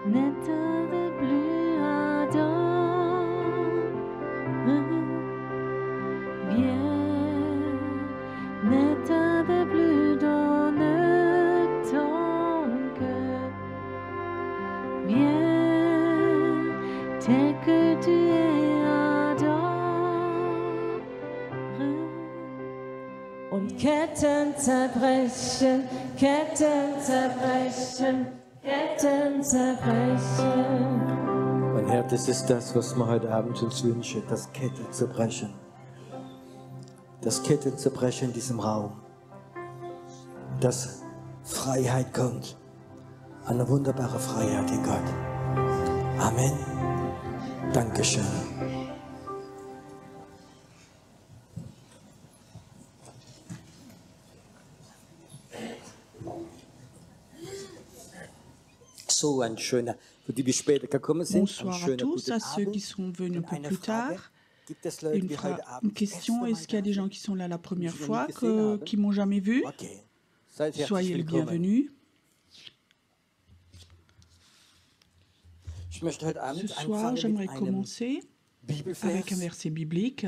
N'état de plus ardent, viens, n'état de plus dans ton cœur, viens, tel que tu es ardent. Und Ketten zerbrechen, Ketten zerbrechen, Ketten zerbrechen. Mein Herr, das ist das, was wir heute Abend uns wünschen, das Kette zu brechen. Das Kette zu brechen in diesem Raum. Dass Freiheit kommt. Eine wunderbare Freiheit in Gott. Amen. Dankeschön. So ein schöner, für die wir später gekommen sind. Bonsoir à tous, à ceux qui sont venus un peu plus tard. Une question, est-ce qu'il y a des gens qui sont là la première fois, qui m'ont jamais vu? Soyez les bienvenus. Ce soir, j'aimerais commencer avec un verset biblique.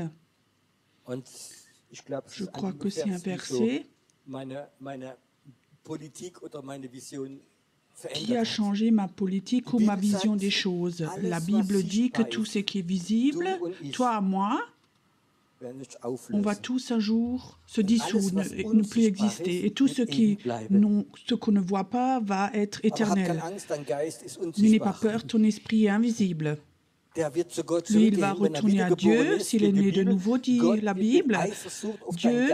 Je crois que c'est un verset qui a changé ma politique ou ma vision des choses. La Bible dit que tout ce qui est visible, toi, moi, on va tous un jour se dissoudre, ne plus exister. Et tout ce qu'on ne voit pas va être éternel. N'aie pas peur, ton esprit est invisible. Lui, il va retourner à Dieu, s'il est né de nouveau, dit la Bible. Dieu,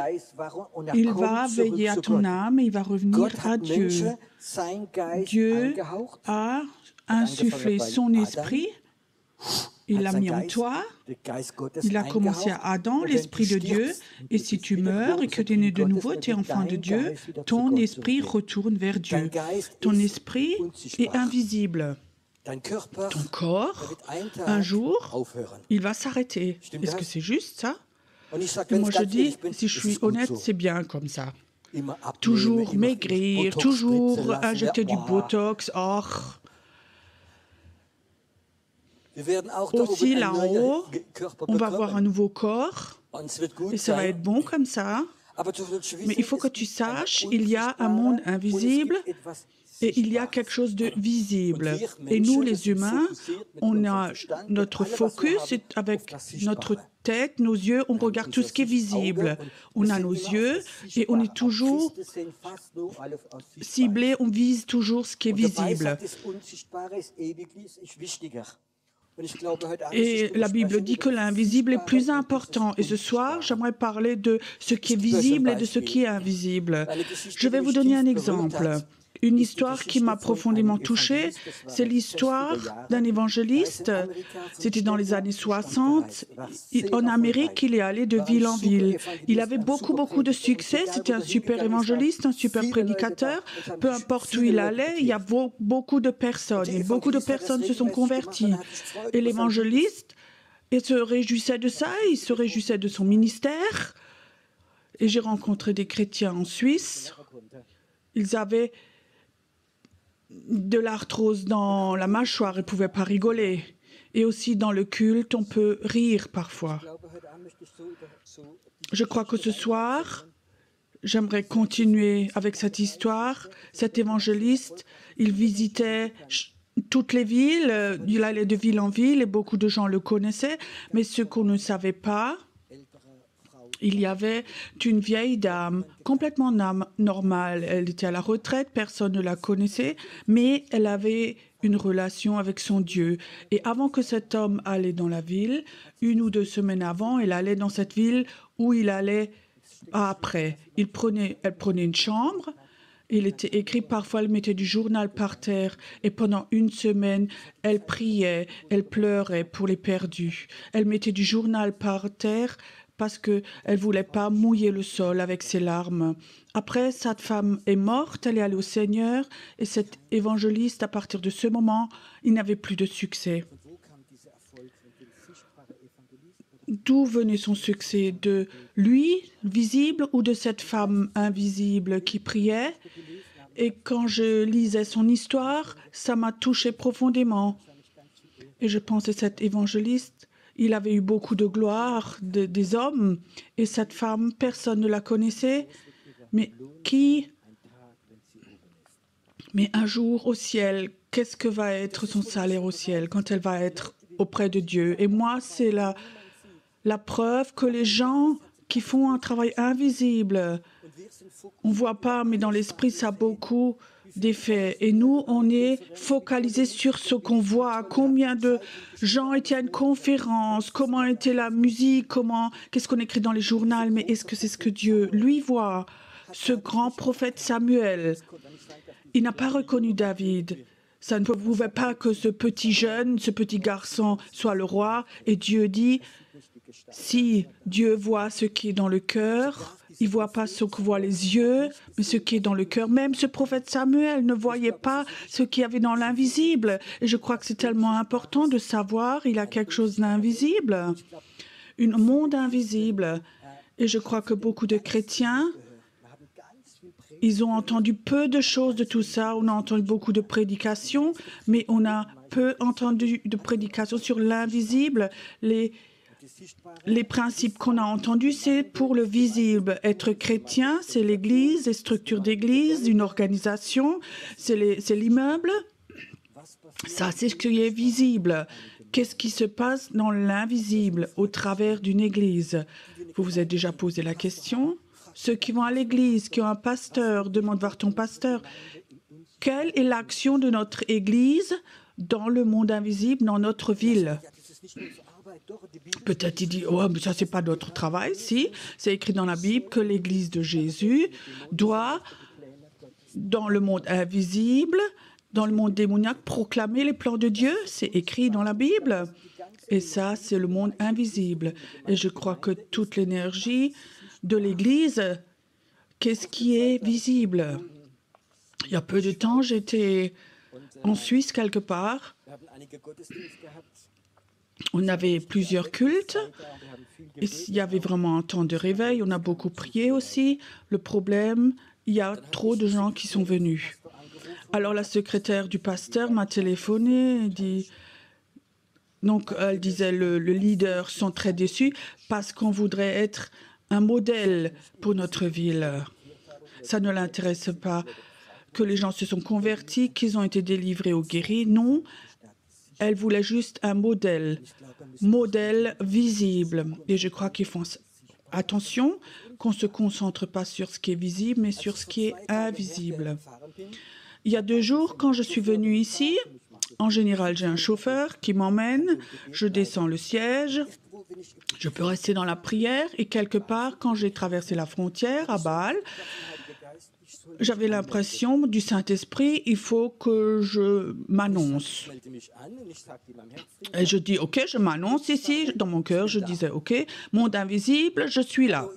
il va veiller à ton âme et il va revenir à Dieu. Dieu a insufflé son esprit, il l'a mis en toi, il a commencé à Adam, l'esprit de Dieu, et si tu meurs et que tu es né de nouveau, tu es enfant de Dieu, ton esprit retourne vers Dieu. Ton esprit est invisible. Ton corps, un jour, il va s'arrêter. Est-ce que c'est juste ça? Et moi je dis, si je suis honnête, c'est bien comme ça. Toujours maigrir, toujours injecter du Botox. Or, aussi là en haut, on va avoir un nouveau corps et ça va être bon comme ça. Mais il faut que tu saches, il y a un monde invisible et il y a quelque chose de visible. Et nous, les humains, on a notre focus avec notre tête, nos yeux, on regarde tout ce qui est visible. On a nos yeux et on est toujours ciblé, on vise toujours ce qui est visible. Et la Bible dit que l'invisible est plus important. Et ce soir, j'aimerais parler de ce qui est visible et de ce qui est invisible. Je vais vous donner un exemple. Une histoire qui m'a profondément touchée, c'est l'histoire d'un évangéliste. C'était dans les années 60. En Amérique, il est allé de ville en ville. Il avait beaucoup de succès. C'était un super évangéliste, un super prédicateur. Peu importe où il allait, il y a beaucoup de personnes. Et beaucoup de personnes se sont converties. Et l'évangéliste, il se réjouissait de ça, il se réjouissait de son ministère. Et j'ai rencontré des chrétiens en Suisse. Ils avaient de l'arthrose dans la mâchoire, ils ne pouvaient pas rigoler. Et aussi dans le culte, on peut rire parfois. Je crois que ce soir, j'aimerais continuer avec cette histoire. Cet évangéliste, il visitait toutes les villes, il allait de ville en ville et beaucoup de gens le connaissaient. Mais ce qu'on ne savait pas, il y avait une vieille dame, complètement normale. Elle était à la retraite, personne ne la connaissait, mais elle avait une relation avec son Dieu. Et avant que cet homme allait dans la ville, 1 ou 2 semaines avant, elle allait dans cette ville où il allait après. Elle prenait une chambre. Il était écrit, parfois elle mettait du journal par terre et pendant 1 semaine, elle priait, elle pleurait pour les perdus. Elle mettait du journal par terre parce qu'elle ne voulait pas mouiller le sol avec ses larmes. Après, cette femme est morte, elle est allée au Seigneur, et cet évangéliste, à partir de ce moment, il n'avait plus de succès. D'où venait son succès? De lui, visible, ou de cette femme invisible qui priait? Et quand je lisais son histoire, ça m'a touché profondément. Et je pense que cet évangéliste, il avait eu beaucoup de gloire des hommes. Et cette femme, personne ne la connaissait. Mais un jour au ciel, qu'est-ce que va être son salaire au ciel quand elle va être auprès de Dieu? Et moi, c'est la preuve que les gens qui font un travail invisible, on ne voit pas, mais dans l'esprit, ça a beaucoup d'effets. Et nous, on est focalisés sur ce qu'on voit. Combien de gens étaient à une conférence? Comment était la musique? Qu'est-ce qu'on écrit dans les journaux? Mais est-ce que c'est ce que Dieu, lui, voit? Ce grand prophète Samuel, il n'a pas reconnu David. Ça ne pouvait pas que ce petit jeune, ce petit garçon soit le roi. Et Dieu dit, si Dieu voit ce qui est dans le cœur, il ne voit pas ce que voient les yeux, mais ce qui est dans le cœur. Même ce prophète Samuel ne voyait pas ce qu'il y avait dans l'invisible. Et je crois que c'est tellement important de savoir, il y a quelque chose d'invisible, un monde invisible. Et je crois que beaucoup de chrétiens, ils ont entendu peu de choses de tout ça. On a entendu beaucoup de prédications, mais on a peu entendu de prédications sur l'invisible. Les principes qu'on a entendus, c'est pour le visible. Être chrétien, c'est l'Église, les structures d'Église, une organisation, c'est l'immeuble. Ça, c'est ce qui est visible. Qu'est-ce qui se passe dans l'invisible au travers d'une Église? Vous vous êtes déjà posé la question? Ceux qui vont à l'église, qui ont un pasteur, demande voir ton pasteur. Quelle est l'action de notre église dans le monde invisible, dans notre ville? Peut-être il dit, oh, mais ça, c'est pas notre travail. Si, c'est écrit dans la Bible que l'église de Jésus doit, dans le monde invisible, dans le monde démoniaque, proclamer les plans de Dieu. C'est écrit dans la Bible. Et ça, c'est le monde invisible. Et je crois que toute l'énergie de l'Église, qu'est-ce qui est visible? Il y a peu de temps, j'étais en Suisse quelque part. On avait plusieurs cultes. Et il y avait vraiment un temps de réveil. On a beaucoup prié aussi. Le problème, il y a trop de gens qui sont venus. Alors la secrétaire du pasteur m'a téléphoné et dit... Donc, elle disait, le leader sont très déçus parce qu'on voudrait être un modèle pour notre ville. Ça ne l'intéresse pas que les gens se sont convertis, qu'ils ont été délivrés ou guéris. Non, elle voulait juste un modèle visible. Et je crois qu'ils font attention qu'on ne se concentre pas sur ce qui est visible, mais sur ce qui est invisible. Il y a 2 jours, quand je suis venue ici, en général, j'ai un chauffeur qui m'emmène, je descends le siège, je peux rester dans la prière et quelque part, quand j'ai traversé la frontière à Bâle, j'avais l'impression du Saint-Esprit, il faut que je m'annonce. Et je dis, OK, je m'annonce ici, dans mon cœur, je disais, OK, monde invisible, je suis là.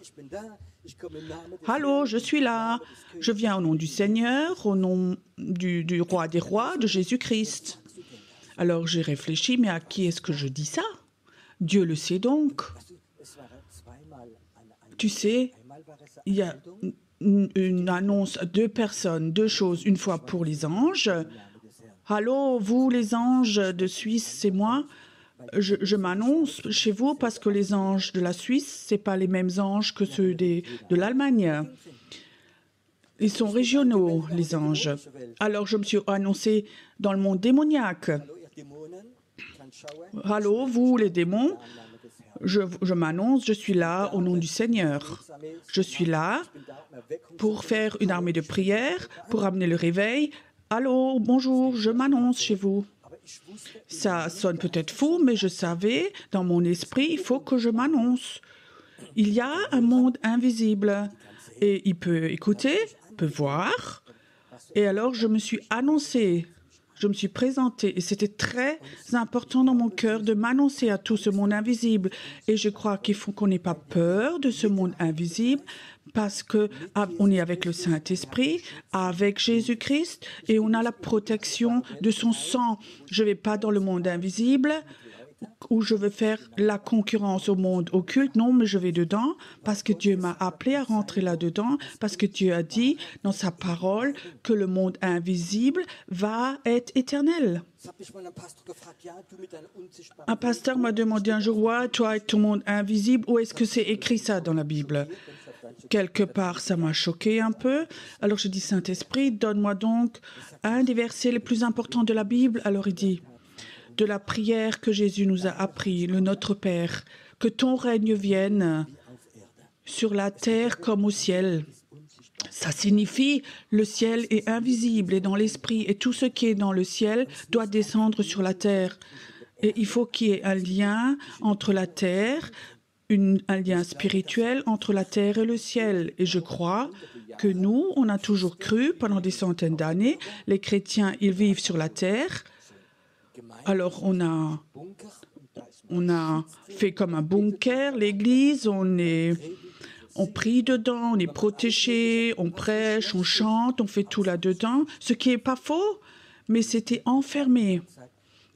Allô, je suis là. Je viens au nom du Seigneur, au nom du roi des rois, de Jésus-Christ. Alors j'ai réfléchi, mais à qui est-ce que je dis ça? Dieu le sait donc. Tu sais, il y a une annonce, 2 personnes, 2 choses. Une fois pour les anges. Allô, vous les anges de Suisse, c'est moi. Je m'annonce chez vous parce que les anges de la Suisse, ce n'est pas les mêmes anges que ceux de l'Allemagne. Ils sont régionaux, les anges. Alors je me suis annoncée dans le monde démoniaque. Allô, vous les démons, je m'annonce, je suis là au nom du Seigneur. Je suis là pour faire une armée de prière, pour amener le réveil. Allô, bonjour, je m'annonce chez vous. Ça sonne peut-être fou, mais je savais, dans mon esprit, il faut que je m'annonce. Il y a un monde invisible et il peut écouter, peut voir. Et alors, je me suis annoncée, je me suis présentée et c'était très important dans mon cœur de m'annoncer à tout ce monde invisible. Et je crois qu'il faut qu'on n'ait pas peur de ce monde invisible parce qu'on est avec le Saint-Esprit, avec Jésus-Christ et on a la protection de son sang. Je ne vais pas dans le monde invisible où je veux faire la concurrence au monde occulte. Non, mais je vais dedans parce que Dieu m'a appelé à rentrer là-dedans, parce que Dieu a dit dans sa parole que le monde invisible va être éternel. Un pasteur m'a demandé un jour, ouais, toi avec ton monde invisible, où est-ce que c'est écrit ça dans la Bible? Quelque part, ça m'a choqué un peu. Alors je dis, Saint-Esprit, donne-moi donc un des versets les plus importants de la Bible. Alors il dit, de la prière que Jésus nous a appris, le Notre Père, que ton règne vienne sur la terre comme au ciel. Ça signifie le ciel est invisible et dans l'esprit, et tout ce qui est dans le ciel doit descendre sur la terre. Et il faut qu'il y ait un lien entre la terre, un lien spirituel entre la terre et le ciel. Et je crois que nous, on a toujours cru pendant des centaines d'années, les chrétiens, ils vivent sur la terre. Alors on a fait comme un bunker, l'église, on prie dedans, on est protégé, on prêche, on chante, on fait tout là-dedans, ce qui n'est pas faux, mais c'était enfermé.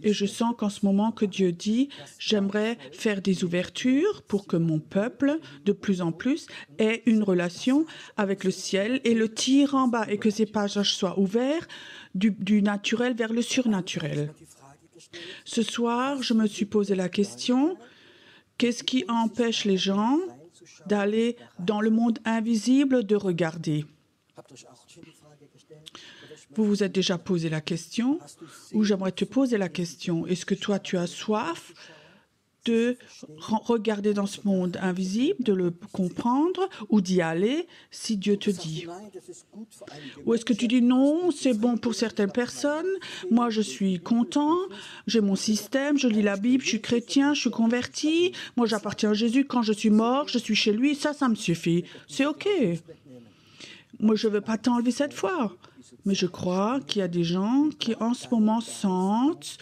Et je sens qu'en ce moment que Dieu dit, j'aimerais faire des ouvertures pour que mon peuple, de plus en plus, ait une relation avec le ciel et le tire en bas et que ces passages soient ouverts du naturel vers le surnaturel. Ce soir, je me suis posé la question, qu'est-ce qui empêche les gens d'aller dans le monde invisible, de regarder? Vous vous êtes déjà posé la question, ou j'aimerais te poser la question. Est-ce que toi, tu as soif de regarder dans ce monde invisible, de le comprendre, ou d'y aller si Dieu te dit? Ou est-ce que tu dis non, c'est bon pour certaines personnes, moi je suis content, j'ai mon système, je lis la Bible, je suis chrétien, je suis converti, moi j'appartiens à Jésus, quand je suis mort, je suis chez lui, ça me suffit, c'est OK. Moi je ne veux pas t'enlever cette foi, mais je crois qu'il y a des gens qui en ce moment sentent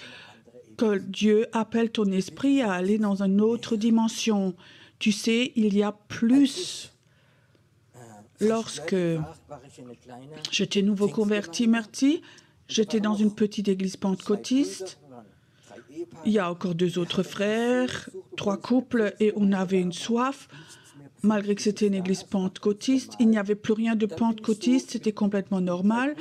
que Dieu appelle ton esprit à aller dans une autre dimension. Tu sais, il y a plus. Lorsque j'étais nouveau converti, merci, j'étais dans une petite église pentecôtiste. Il y a encore 2 autres frères, 3 couples, et on avait une soif. Malgré que c'était une église pentecôtiste, il n'y avait plus rien de pentecôtiste, c'était complètement normal.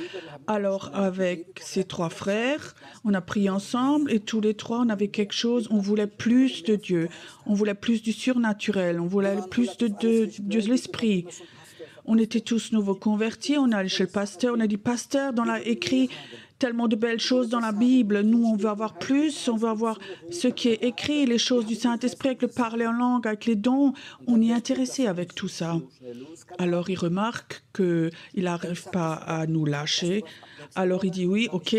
Alors, avec ces 3 frères, on a prié ensemble et tous les 3, on avait quelque chose, on voulait plus de Dieu, on voulait plus du surnaturel, on voulait plus de l'esprit. On était tous nouveaux convertis, on est allé chez le pasteur, on a dit, pasteur, dans la écrit tellement de belles choses dans la Bible, nous on veut avoir plus, on veut avoir ce qui est écrit, les choses du Saint-Esprit, avec le parler en langue, avec les dons, on est intéressé avec tout ça. Alors il remarque qu'il n'arrive pas à nous lâcher, alors il dit oui, ok,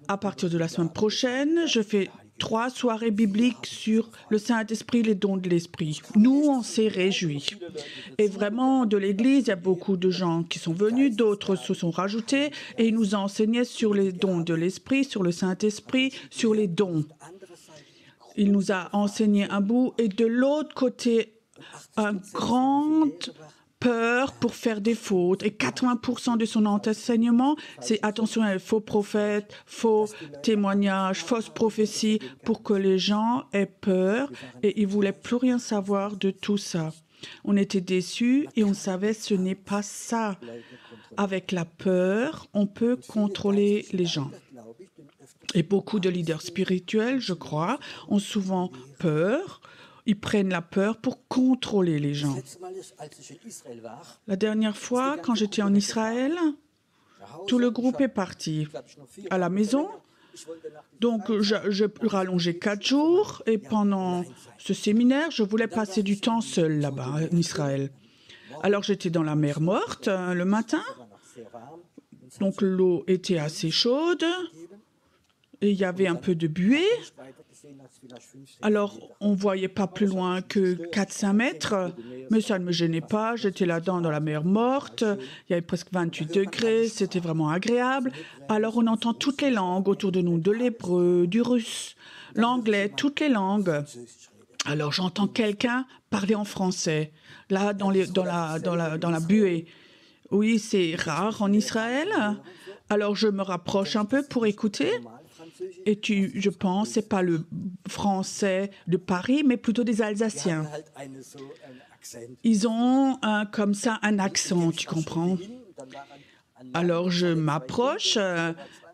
à partir de la semaine prochaine, je fais 3 soirées bibliques sur le Saint-Esprit, les dons de l'Esprit. Nous, on s'est réjouis. Et vraiment, de l'Église, il y a beaucoup de gens qui sont venus, d'autres se sont rajoutés, et ils nous enseignaient sur les dons de l'Esprit, sur le Saint-Esprit, sur les dons. Il nous a enseigné un bout, et de l'autre côté, une grande peur pour faire des fautes. Et 80% de son enseignement, c'est attention à faux prophètes, faux témoignages, fausses prophéties, pour que les gens aient peur et ils ne voulaient plus rien savoir de tout ça. On était déçus et on savait que ce n'est pas ça. Avec la peur, on peut contrôler les gens. Et beaucoup de leaders spirituels, je crois, ont souvent peur. Ils prennent la peur pour contrôler les gens. La dernière fois, quand j'étais en Israël, tout le groupe est parti à la maison. Donc, je rallongeais 4 jours et pendant ce séminaire, je voulais passer du temps seul là-bas, en Israël. Alors, j'étais dans la mer Morte le matin. Donc, l'eau était assez chaude et il y avait un peu de buée. Alors, on ne voyait pas plus loin que 4-5 mètres, mais ça ne me gênait pas. J'étais là-dedans dans la mer Morte, il y avait presque 28 degrés, c'était vraiment agréable. Alors, on entend toutes les langues autour de nous, de l'hébreu, du russe, l'anglais, toutes les langues. Alors, j'entends quelqu'un parler en français, là, dans la buée. Oui, c'est rare en Israël. Alors, je me rapproche un peu pour écouter. Et je pense, c'est pas le français de Paris, mais plutôt des Alsaciens. Ils ont comme ça un accent, tu comprends? Alors je m'approche,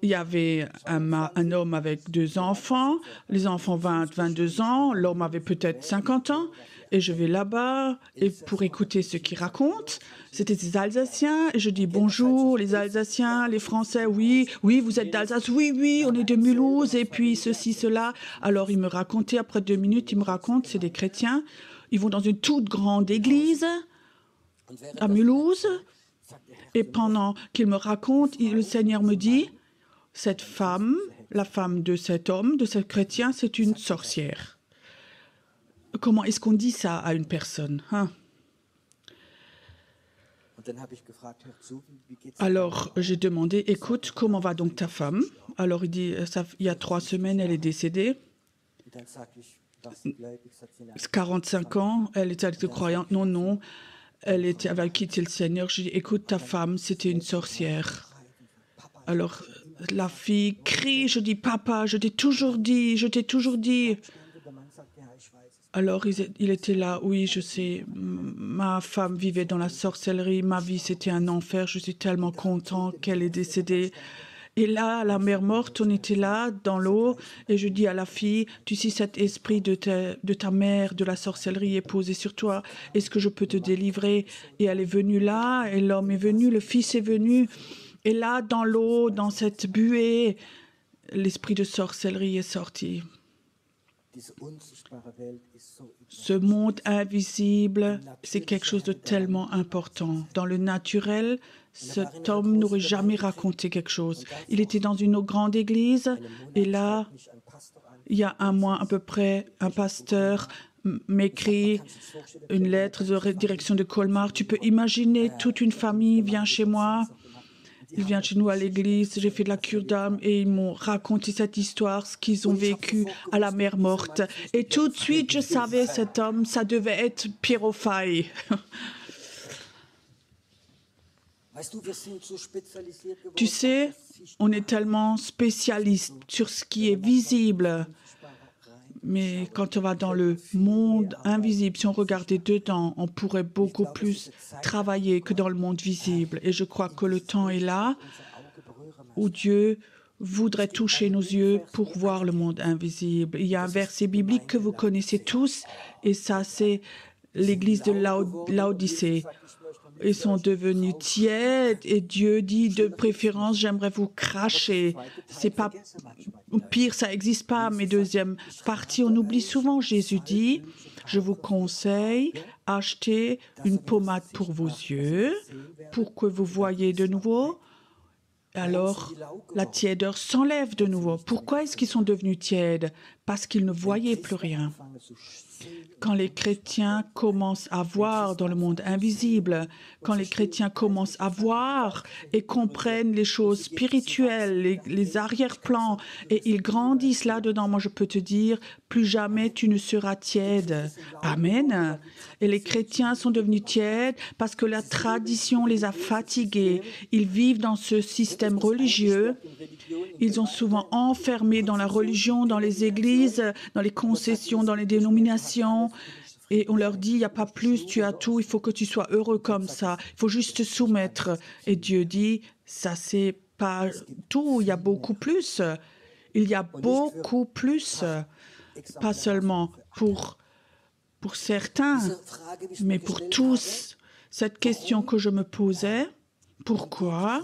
il y avait un homme avec 2 enfants, les enfants 22 ans, l'homme avait peut-être 50 ans, et je vais là-bas et pour écouter ce qu'il raconte. C'était des Alsaciens, et je dis bonjour, les Alsaciens, les Français, oui, vous êtes d'Alsace, oui, on est de Mulhouse, et puis ceci, cela. Alors il me racontait, après 2 minutes, il me raconte, c'est des chrétiens, ils vont dans une toute grande église à Mulhouse. Et pendant qu'il me raconte, le Seigneur me dit, cette femme, la femme de cet homme, de ce chrétien, c'est une sorcière. Comment est-ce qu'on dit ça à une personne, hein? Alors, j'ai demandé, écoute, comment va donc ta femme? Alors, il dit, il y a 3 semaines, elle est décédée. 45 ans, elle était croyante, non. Elle avait quitté le Seigneur. Je dis, écoute, ta femme, c'était une sorcière. Alors, la fille crie, je dis, papa, je t'ai toujours dit. Alors, il était là, oui, je sais, ma femme vivait dans la sorcellerie, ma vie, c'était un enfer, je suis tellement content qu'elle est décédée. Et là, à la mer morte, on était là, dans l'eau, et je dis à la fille, tu sais, cet esprit de ta mère, de la sorcellerie est posé sur toi, est-ce que je peux te délivrer? Et elle est venue là, et l'homme est venu, le fils est venu, et là, dans l'eau, dans cette buée, l'esprit de sorcellerie est sorti. Ce monde invisible, c'est quelque chose de tellement important. Dans le naturel, cet homme n'aurait jamais raconté quelque chose. Il était dans une grande église et là, il y a un mois à peu près, un pasteur m'écrit une lettre de direction de Colmar. Tu peux imaginer, toute une famille vient chez moi. Ils viennent chez nous à l'église, j'ai fait de la cure d'âme et ils m'ont raconté cette histoire, ce qu'ils ont vécu à la mer morte. Et tout de suite, je savais cet homme, ça devait être Piero Fay. Tu sais, on est tellement spécialiste sur ce qui est visible. Mais quand on va dans le monde invisible, si on regardait dedans, on pourrait beaucoup plus travailler que dans le monde visible. Et je crois que le temps est là où Dieu voudrait toucher nos yeux pour voir le monde invisible. Il y a un verset biblique que vous connaissez tous, et ça, c'est l'église de Laodicée. Ils sont devenus tièdes et Dieu dit de préférence, j'aimerais vous cracher. C'est pas pire, ça n'existe pas. Mais deuxième partie, on oublie souvent. Jésus dit, je vous conseille, achetez une pommade pour vos yeux, pour que vous voyez de nouveau. Alors, la tiédeur s'enlève de nouveau. Pourquoi est-ce qu'ils sont devenus tièdes? Parce qu'ils ne voyaient plus rien. Quand les chrétiens commencent à voir dans le monde invisible, quand les chrétiens commencent à voir et comprennent les choses spirituelles, les arrière-plans, et ils grandissent là-dedans, moi je peux te dire, plus jamais tu ne seras tiède. Amen. Et les chrétiens sont devenus tièdes parce que la tradition les a fatigués. Ils vivent dans ce système religieux. Ils ont souvent enfermé dans la religion, dans les églises, dans les concessions, dans les dénominations. Et on leur dit, il n'y a pas plus, tu as tout, il faut que tu sois heureux comme ça. Il faut juste te soumettre. Et Dieu dit, ça c'est pas tout, il y a beaucoup plus. Il y a beaucoup plus. Pas seulement pour certains, mais pour tous. Cette question que je me posais, pourquoi,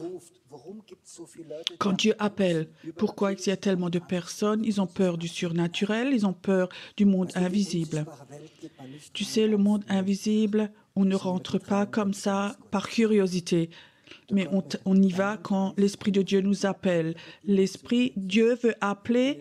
quand Dieu appelle, pourquoi il y a tellement de personnes, ils ont peur du surnaturel, ils ont peur du monde invisible. Tu sais, le monde invisible, on ne rentre pas comme ça par curiosité. Mais on y va quand l'Esprit de Dieu nous appelle. Dieu veut appeler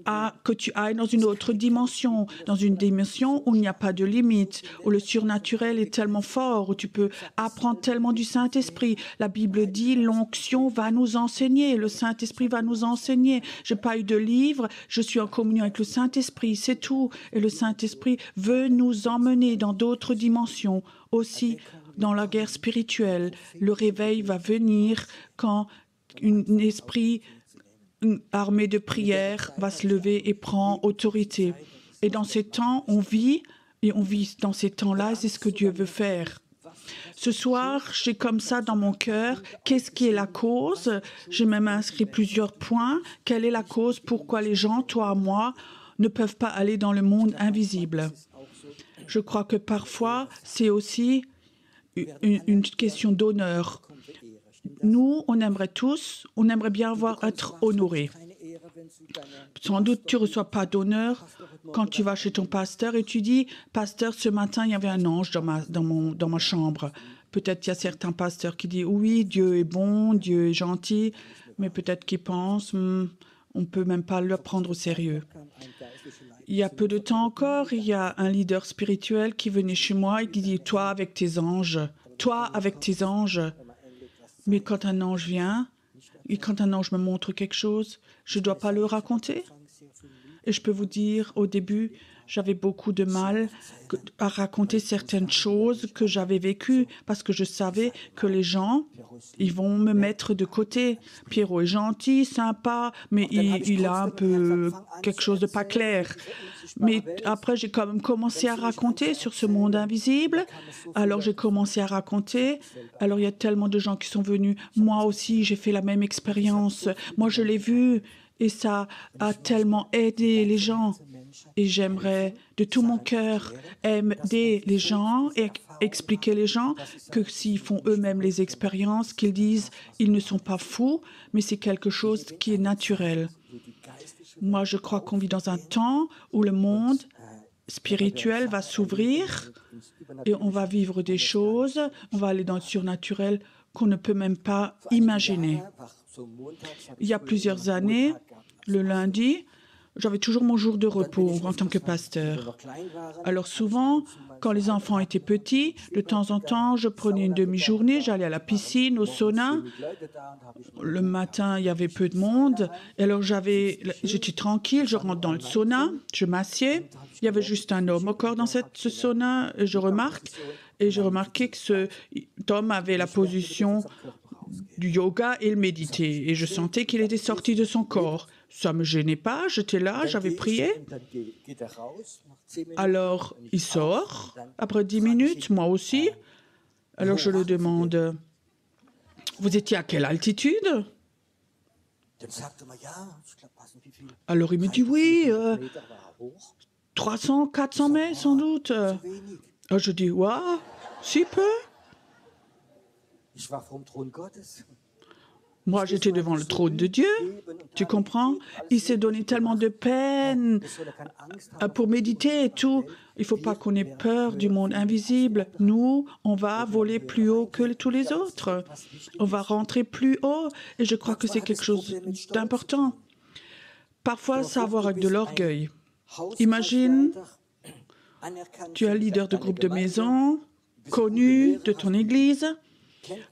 à que tu ailles dans une autre dimension, dans une dimension où il n'y a pas de limite, où le surnaturel est tellement fort, où tu peux apprendre tellement du Saint-Esprit. La Bible dit, l'onction va nous enseigner, le Saint-Esprit va nous enseigner. Je n'ai pas eu de livre, je suis en communion avec le Saint-Esprit, c'est tout. Et le Saint-Esprit veut nous emmener dans d'autres dimensions aussi. Dans la guerre spirituelle, le réveil va venir quand un esprit une armée de prière va se lever et prend autorité. Et dans ces temps, on vit, et on vit dans ces temps-là, c'est ce que Dieu veut faire. Ce soir, j'ai comme ça dans mon cœur, qu'est-ce qui est la cause? J'ai même inscrit plusieurs points. Quelle est la cause? Pourquoi les gens, toi, moi, ne peuvent pas aller dans le monde invisible? Je crois que parfois, c'est aussi une question d'honneur. Nous, on aimerait bien être honorés. Sans doute, tu ne reçois pas d'honneur quand tu vas chez ton pasteur et tu dis « Pasteur, ce matin, il y avait un ange dans ma chambre. » Peut-être il y a certains pasteurs qui disent « Oui, Dieu est bon, Dieu est gentil. » Mais peut-être qu'ils pensent « on ne peut même pas le prendre au sérieux. » Il y a peu de temps encore, il y a un leader spirituel qui venait chez moi et qui dit « Toi avec tes anges, toi avec tes anges. » Mais quand un ange vient, et quand un ange me montre quelque chose, je ne dois pas le raconter. Et je peux vous dire, au début, j'avais beaucoup de mal à raconter certaines choses que j'avais vécues parce que je savais que les gens, ils vont me mettre de côté. Pierrot est gentil, sympa, mais il a un peu quelque chose de pas clair. Mais après, j'ai quand même commencé à raconter sur ce monde invisible. Alors, j'ai commencé à raconter. Alors, il y a tellement de gens qui sont venus. Moi aussi, j'ai fait la même expérience. Moi, je l'ai vu. Et ça a tellement aidé les gens. Et j'aimerais de tout mon cœur aider les gens et expliquer les gens que s'ils font eux-mêmes les expériences, qu'ils disent ils ne sont pas fous, mais c'est quelque chose qui est naturel. Moi, je crois qu'on vit dans un temps où le monde spirituel va s'ouvrir et on va vivre des choses, on va aller dans le surnaturel qu'on ne peut même pas imaginer. Il y a plusieurs années, le lundi, j'avais toujours mon jour de repos en tant que pasteur. Alors souvent, quand les enfants étaient petits, de temps en temps, je prenais une demi-journée, j'allais à la piscine, au sauna. Le matin, il y avait peu de monde. Et alors j'étais tranquille, je rentre dans le sauna, je m'assieds. Il y avait juste un homme encore dans ce sauna. Et je remarquais que cet homme avait la position du yoga et le méditer. Et je sentais qu'il était sorti de son corps. Ça ne me gênait pas, j'étais là, j'avais prié. Alors, il sort. Après 10 minutes, moi aussi. Alors, je le demande, vous étiez à quelle altitude? Alors, il me dit, oui, 300, 400 mètres, sans doute. Alors, je dis, waouh, si peu. Moi, j'étais devant le trône de Dieu, tu comprends? Il s'est donné tellement de peine pour méditer et tout. Il ne faut pas qu'on ait peur du monde invisible. Nous, on va voler plus haut que tous les autres. On va rentrer plus haut. Et je crois que c'est quelque chose d'important. Parfois, ça a à voir avec de l'orgueil. Imagine, tu es un leader de groupe de maison, connu de ton église.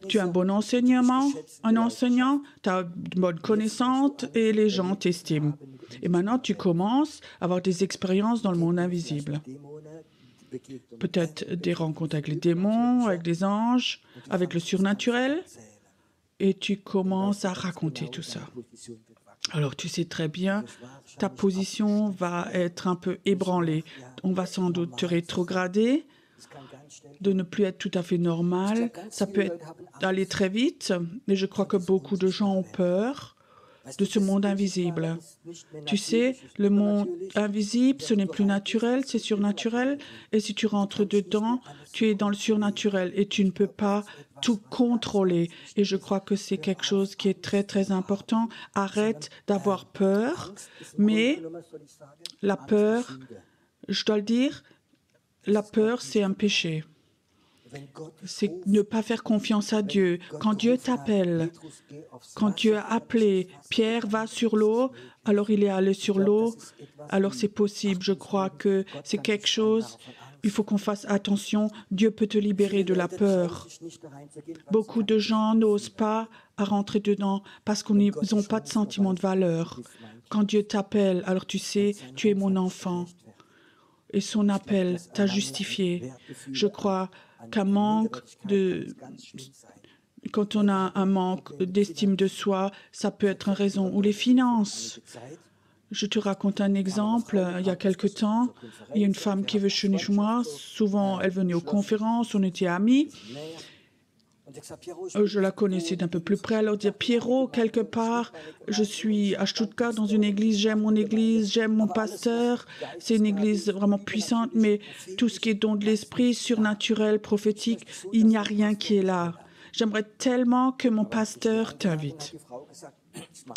Tu as un bon enseignant, tu as de bonnes connaissances et les gens t'estiment. Et maintenant, tu commences à avoir des expériences dans le monde invisible. Peut-être des rencontres avec les démons, avec les anges, avec le surnaturel. Et tu commences à raconter tout ça. Alors, tu sais très bien, ta position va être un peu ébranlée. On va sans doute te rétrograder, de ne plus être tout à fait normal. Ça peut aller très vite, et je crois que beaucoup de gens ont peur de ce monde invisible. Tu sais, le monde invisible, ce n'est plus naturel, c'est surnaturel, et si tu rentres dedans, tu es dans le surnaturel, et tu ne peux pas tout contrôler. Et je crois que c'est quelque chose qui est très, très important. Arrête d'avoir peur, mais la peur, je dois le dire, la peur, c'est un péché. C'est ne pas faire confiance à Dieu. Quand Dieu t'appelle, quand Dieu a appelé, Pierre va sur l'eau, alors il est allé sur l'eau, alors c'est possible. Je crois que c'est quelque chose, il faut qu'on fasse attention. Dieu peut te libérer de la peur. Beaucoup de gens n'osent pas à rentrer dedans parce qu'ils n'ont pas de sentiment de valeur. Quand Dieu t'appelle, alors tu sais, tu es mon enfant. Et son appel t'a justifié. Je crois qu'un manque quand on a un manque d'estime de soi, ça peut être une raison. Ou les finances. Je te raconte un exemple. Il y a quelque temps, il y a une femme qui veut chez moi. Souvent, elle venait aux conférences, on était amis. Je la connaissais d'un peu plus près. Alors dire, Pierrot, quelque part, je suis à Stuttgart dans une église, j'aime mon église, j'aime mon pasteur. C'est une église vraiment puissante, mais tout ce qui est don de l'esprit, surnaturel, prophétique, il n'y a rien qui est là. J'aimerais tellement que mon pasteur t'invite.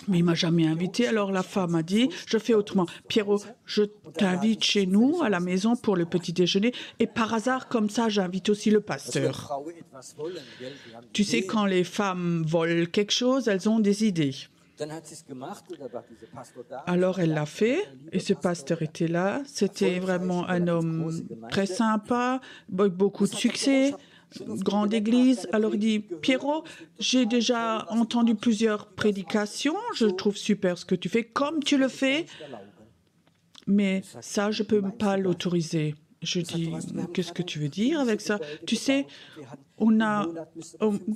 Mais il ne m'a jamais invité. Alors la femme a dit, je fais autrement. Pierrot, je t'invite chez nous, à la maison, pour le petit déjeuner. Et par hasard, comme ça, j'invite aussi le pasteur. Tu sais, quand les femmes volent quelque chose, elles ont des idées. Alors elle l'a fait, et ce pasteur était là. C'était vraiment un homme très sympa, avec beaucoup de succès. Grande église. Alors il dit, Pierrot, j'ai déjà entendu plusieurs prédications, je trouve super ce que tu fais, comme tu le fais, mais ça, je ne peux pas l'autoriser. Je dis, qu'est-ce que tu veux dire avec ça? Tu sais, on a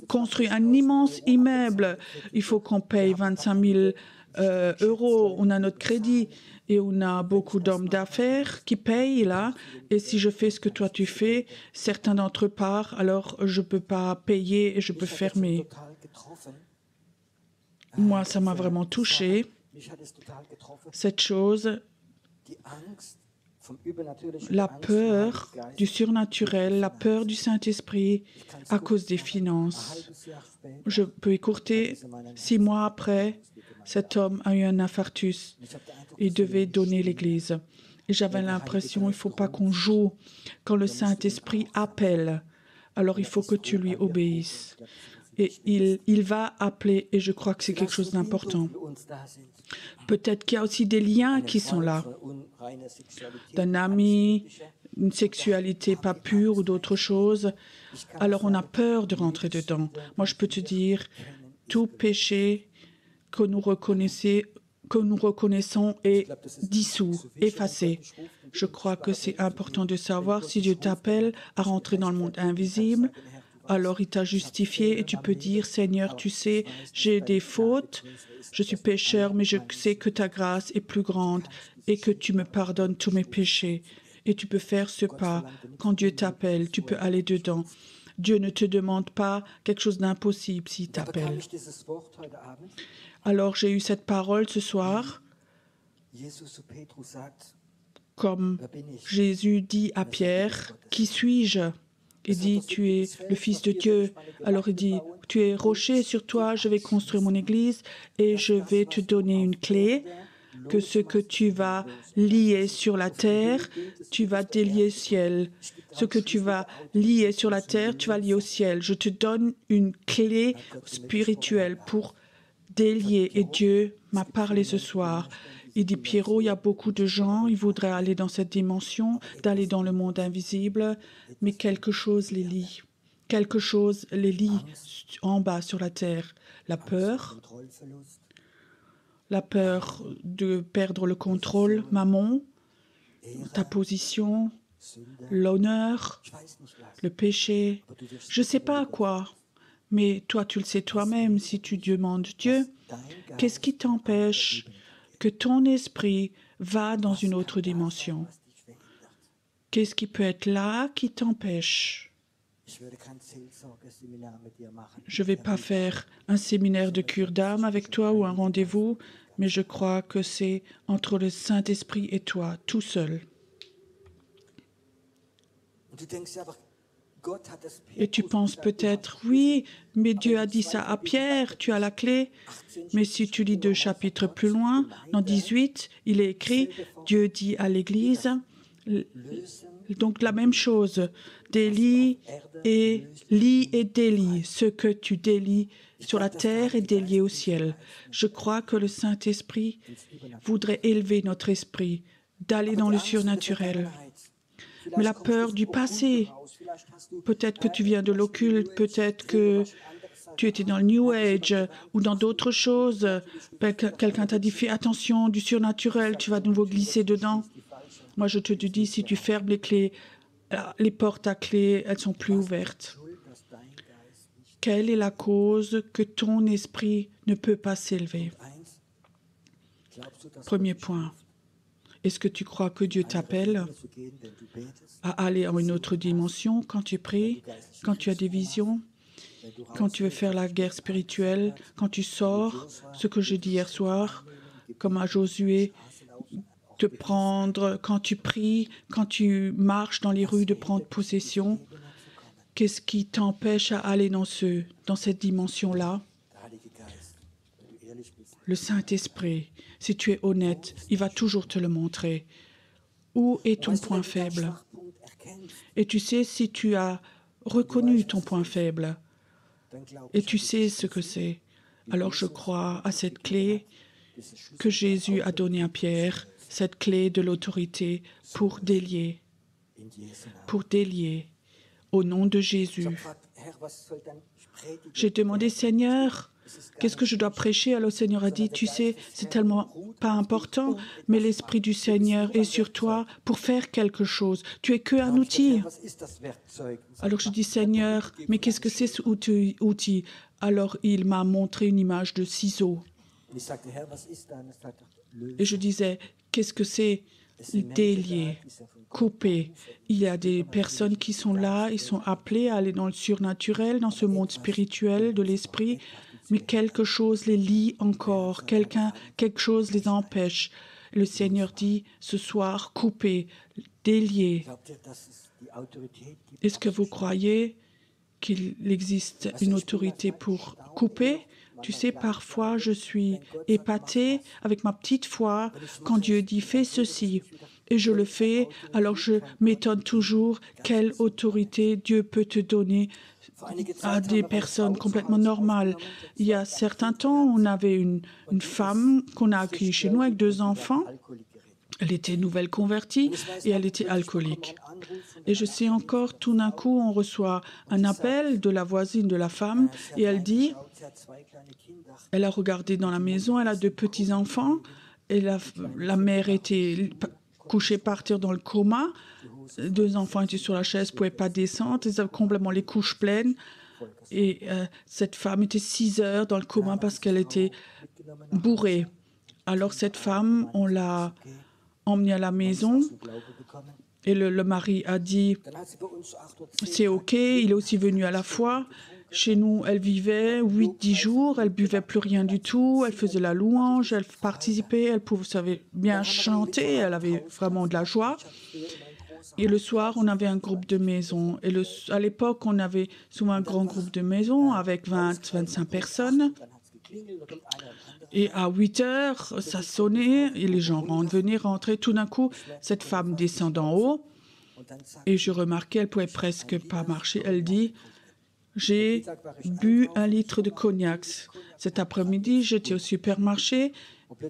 construit un immense immeuble, il faut qu'on paye 25 000 euros, on a notre crédit. Et on a beaucoup d'hommes d'affaires qui payent là. Et si je fais ce que toi tu fais, certains d'entre eux partent, alors je ne peux pas payer et je peux fermer. Moi, ça m'a vraiment touché, cette chose, la peur du surnaturel, la peur du Saint-Esprit à cause des finances. Je peux écourter, 6 mois après, cet homme a eu un infarctus. Il devait donner l'Église. Et j'avais l'impression, il ne faut pas qu'on joue. Quand le Saint-Esprit appelle, alors il faut que tu lui obéisses. Et il va appeler, et je crois que c'est quelque chose d'important. Peut-être qu'il y a aussi des liens qui sont là. D'un ami, une sexualité pas pure ou d'autres choses. Alors on a peur de rentrer dedans. Moi, je peux te dire, tout péché que nous reconnaissons est dissous, effacé. Je crois que c'est important de savoir si Dieu t'appelle à rentrer dans le monde invisible, alors il t'a justifié et tu peux dire, Seigneur, tu sais, j'ai des fautes, je suis pécheur, mais je sais que ta grâce est plus grande et que tu me pardonnes tous mes péchés. Et tu peux faire ce pas. Quand Dieu t'appelle, tu peux aller dedans. Dieu ne te demande pas quelque chose d'impossible s'il t'appelle. Alors j'ai eu cette parole ce soir, comme Jésus dit à Pierre, « Qui suis-je » Il dit, « Tu es le Fils de Dieu. » Alors il dit, « Tu es rocher, sur toi, je vais construire mon église et je vais te donner une clé, que ce que tu vas lier sur la terre, tu vas délier au ciel. Ce que tu vas lier sur la terre, tu vas lier au ciel. Je te donne une clé spirituelle pour délier. » Et Dieu m'a parlé ce soir. Il dit, Pierrot, il y a beaucoup de gens, ils voudraient aller dans cette dimension, d'aller dans le monde invisible, mais quelque chose les lie. Quelque chose les lie en bas sur la terre. La peur de perdre le contrôle, mammon, ta position, l'honneur, le péché. Je ne sais pas quoi, mais toi, tu le sais toi-même si tu demandes Dieu. Qu'est-ce qui t'empêche que ton esprit va dans une autre dimension? Qu'est-ce qui peut être là qui t'empêche? Je ne vais pas faire un séminaire de cure d'âme avec toi ou un rendez-vous, mais je crois que c'est entre le Saint-Esprit et toi, tout seul. Et tu penses peut-être, oui, mais Dieu a dit ça à Pierre, tu as la clé. Mais si tu lis 2 chapitres plus loin, dans 18, il est écrit, Dieu dit à l'Église, donc la même chose, délie et délie. Ce que tu délies sur la terre est délié au ciel. Je crois que le Saint-Esprit voudrait élever notre esprit, d'aller dans le surnaturel. Mais la peur du passé, peut-être que tu viens de l'occulte, peut-être que tu étais dans le New Age ou dans d'autres choses. Quelqu'un t'a dit, fais attention du surnaturel, tu vas de nouveau glisser dedans. Moi, je te dis, si tu fermes les clés, les portes à clé, elles sont plus ouvertes. Quelle est la cause que ton esprit ne peut pas s'élever? Premier point. Est-ce que tu crois que Dieu t'appelle à aller en une autre dimension quand tu pries, quand tu as des visions, quand tu veux faire la guerre spirituelle, quand tu sors, ce que j'ai dit hier soir, comme à Josué, de prendre, quand tu pries, quand tu marches dans les rues, de prendre possession? Qu'est-ce qui t'empêche à aller dans cette dimension-là? Le Saint-Esprit. Si tu es honnête, il va toujours te le montrer. Où est ton point faible? Et tu sais, si tu as reconnu ton point faible, et tu sais ce que c'est, alors je crois à cette clé que Jésus a donnée à Pierre, cette clé de l'autorité pour délier, au nom de Jésus. J'ai demandé, Seigneur, qu'est-ce que je dois prêcher? Alors le Seigneur a dit, tu sais, c'est tellement pas important, mais l'Esprit du Seigneur est sur toi pour faire quelque chose. Tu es qu'un outil. Alors je dis, Seigneur, mais qu'est-ce que c'est ce outil? Alors il m'a montré une image de ciseaux. Et je disais, qu'est-ce que c'est? Délier, couper. Il y a des personnes qui sont là, ils sont appelés à aller dans le surnaturel, dans ce monde spirituel de l'esprit, mais quelque chose les lie encore, quelque chose les empêche. Le Seigneur dit, ce soir, couper, délier. Est-ce que vous croyez qu'il existe une autorité pour couper? Tu sais, parfois, je suis épatée avec ma petite foi quand Dieu dit « fais ceci ». Et je le fais, alors je m'étonne toujours quelle autorité Dieu peut te donner à des personnes complètement normales. Il y a certains temps, on avait une femme qu'on a accueillie chez nous avec 2 enfants. Elle était nouvelle convertie et elle était alcoolique. Et je sais encore, tout d'un coup, on reçoit un appel de la voisine de la femme et elle dit, elle a regardé dans la maison, elle a 2 petits-enfants et la mère était couchée par terre dans le coma. 2 enfants étaient sur la chaise, ne pouvaient pas descendre, ils avaient complètement les couches pleines. Et cette femme était 6 heures dans le coma parce qu'elle était bourrée. Alors cette femme, on l'a emmenée à la maison et le mari a dit « c'est OK », il est aussi venu à la foi. Chez nous, elle vivait 8-10 jours, elle buvait plus rien du tout, elle faisait la louange, elle participait, elle savait bien chanter, elle avait vraiment de la joie. Et le soir, on avait un groupe de maison. Et à l'époque, on avait souvent un grand groupe de maison avec 20-25 personnes. Et à 8 heures, ça sonnait et les gens venaient rentrer. Tout d'un coup, cette femme descend d'en haut et je remarquais, elle ne pouvait presque pas marcher. Elle dit, j'ai bu 1 litre de cognac. Cet après-midi, j'étais au supermarché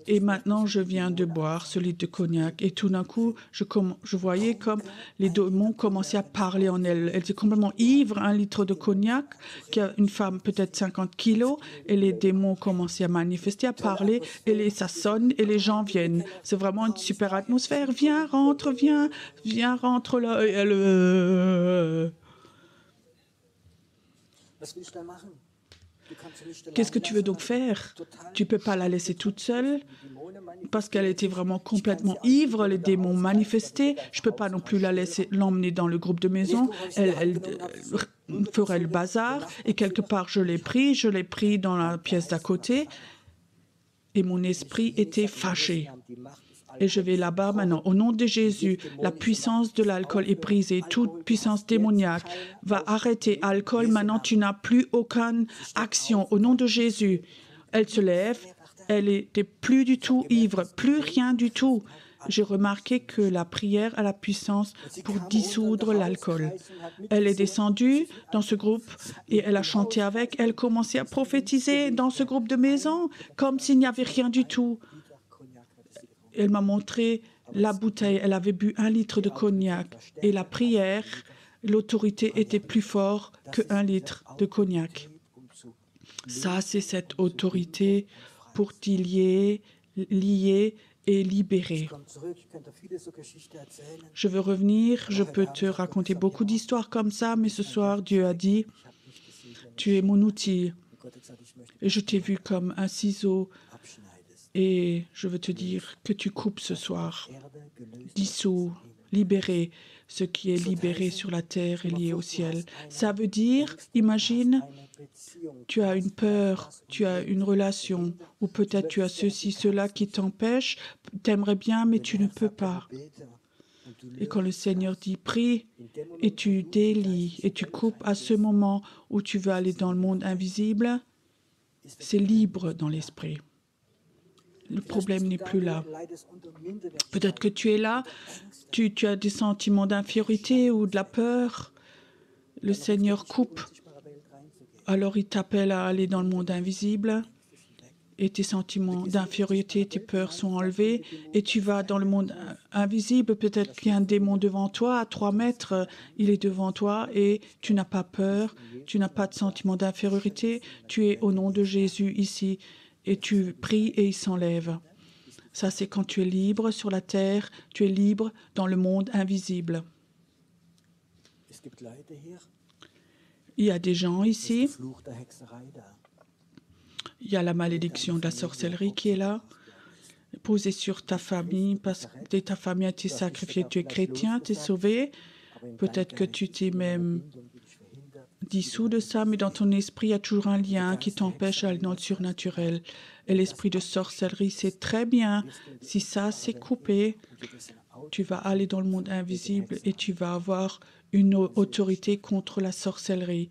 et maintenant, je viens de boire ce litre de cognac. Et tout d'un coup, je voyais comme les démons commençaient à parler en elle. Elle était complètement ivre, 1 litre de cognac, qui a une femme peut-être 50 kilos, et les démons commençaient à manifester, à parler, et ça sonne, et les gens viennent. C'est vraiment une super atmosphère. Viens, rentre là. Et elle... Qu'est-ce que tu veux donc faire? Tu ne peux pas la laisser toute seule parce qu'elle était vraiment complètement ivre, les démons manifestés. Je ne peux pas non plus l'emmener dans le groupe de maison. Elle ferait le bazar. Et quelque part, je l'ai pris dans la pièce d'à côté et mon esprit était fâché. Et je vais là-bas maintenant. Au nom de Jésus, la puissance de l'alcool est brisée. Toute puissance démoniaque va arrêter. Alcool, maintenant, tu n'as plus aucune action. Au nom de Jésus, elle se lève. Elle n'était plus du tout ivre, plus rien du tout. J'ai remarqué que la prière a la puissance pour dissoudre l'alcool. Elle est descendue dans ce groupe et elle a chanté avec. Elle commençait à prophétiser dans ce groupe de maison comme s'il n'y avait rien du tout. Elle m'a montré la bouteille. Elle avait bu 1 litre de cognac. Et la prière, l'autorité était plus forte que 1 litre de cognac. Ça, c'est cette autorité pour lier et libérer. Je veux revenir. Je peux te raconter beaucoup d'histoires comme ça, mais ce soir, Dieu a dit, Tu es mon outil. Et je t'ai vu comme un ciseau. Et je veux te dire que tu coupes ce soir. Dissous, libéré. Ce qui est libéré sur la terre est lié au ciel. Ça veut dire, imagine, tu as une peur, tu as une relation, ou peut-être tu as ceci, cela qui t'empêche, t'aimerais bien, mais tu ne peux pas. Et quand le Seigneur dit prie, et tu délies, et tu coupes à ce moment où tu veux aller dans le monde invisible, c'est libre dans l'esprit. Le problème n'est plus là. Peut-être que tu es là, tu as des sentiments d'infériorité ou de la peur. Le Seigneur coupe. Alors il t'appelle à aller dans le monde invisible et tes sentiments d'infériorité, tes peurs sont enlevés et tu vas dans le monde invisible. Peut-être qu'il y a un démon devant toi, à 3 mètres, il est devant toi et tu n'as pas peur, tu n'as pas de sentiment d'infériorité. Tu es au nom de Jésus ici et tu pries et il s'enlève. Ça, c'est quand tu es libre sur la terre, tu es libre dans le monde invisible. Il y a des gens ici, il y a la malédiction de la sorcellerie qui est là, posée sur ta famille, parce que ta famille a été sacrifiée, tu es chrétien, tu es sauvé. Peut-être que tu t'es même dissous de ça, mais dans ton esprit, il y a toujours un lien qui t'empêche d'aller dans le surnaturel. Et l'esprit de sorcellerie, c'est très bien. Si ça, c'est coupé, tu vas aller dans le monde invisible et tu vas avoir une autorité contre la sorcellerie.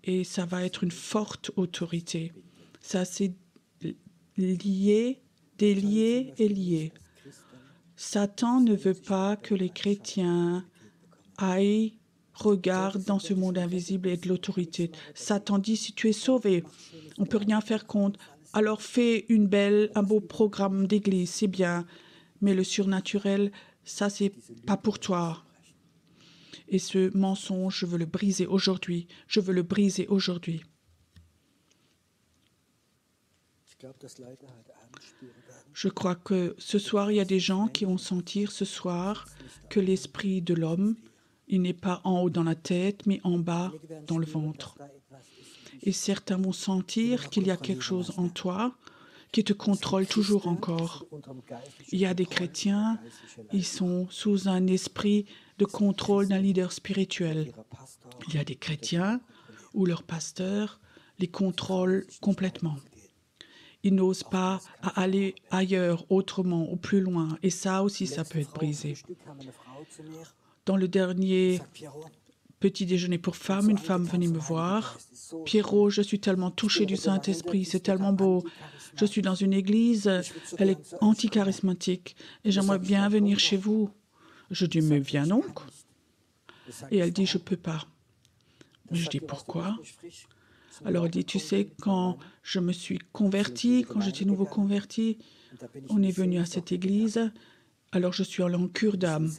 Et ça va être une forte autorité. Ça, c'est lié, délié et lié. Satan ne veut pas que les chrétiens aillent, regardent dans ce monde invisible et de l'autorité. Satan dit, si tu es sauvé, on ne peut rien faire contre. Alors fais un beau programme d'église, c'est bien. Mais le surnaturel, ça, c'est pas pour toi. Et ce mensonge, je veux le briser aujourd'hui. Je veux le briser aujourd'hui. Je crois que ce soir, il y a des gens qui vont sentir ce soir que l'esprit de l'homme, il n'est pas en haut dans la tête, mais en bas dans le ventre. Et certains vont sentir qu'il y a quelque chose en toi qui te contrôle toujours encore. Il y a des chrétiens, ils sont sous un esprit de contrôle d'un leader spirituel. Il y a des chrétiens où leur pasteur les contrôle complètement. Ils n'osent pas aller ailleurs, autrement, ou plus loin. Et ça aussi, ça peut être brisé. Dans le dernier petit déjeuner pour femmes, une femme venait me voir. « Pierrot, je suis tellement touchée du Saint-Esprit, c'est tellement beau. Je suis dans une église, elle est anti-charismatique et j'aimerais bien venir chez vous. » Je dis « Mais viens donc. » Et elle dit « Je ne peux pas. » Je dis « Pourquoi ?» Alors elle dit « Tu sais, quand je me suis convertie, quand j'étais nouveau convertie, on est venu à cette église, alors je suis allée en cure d'âme.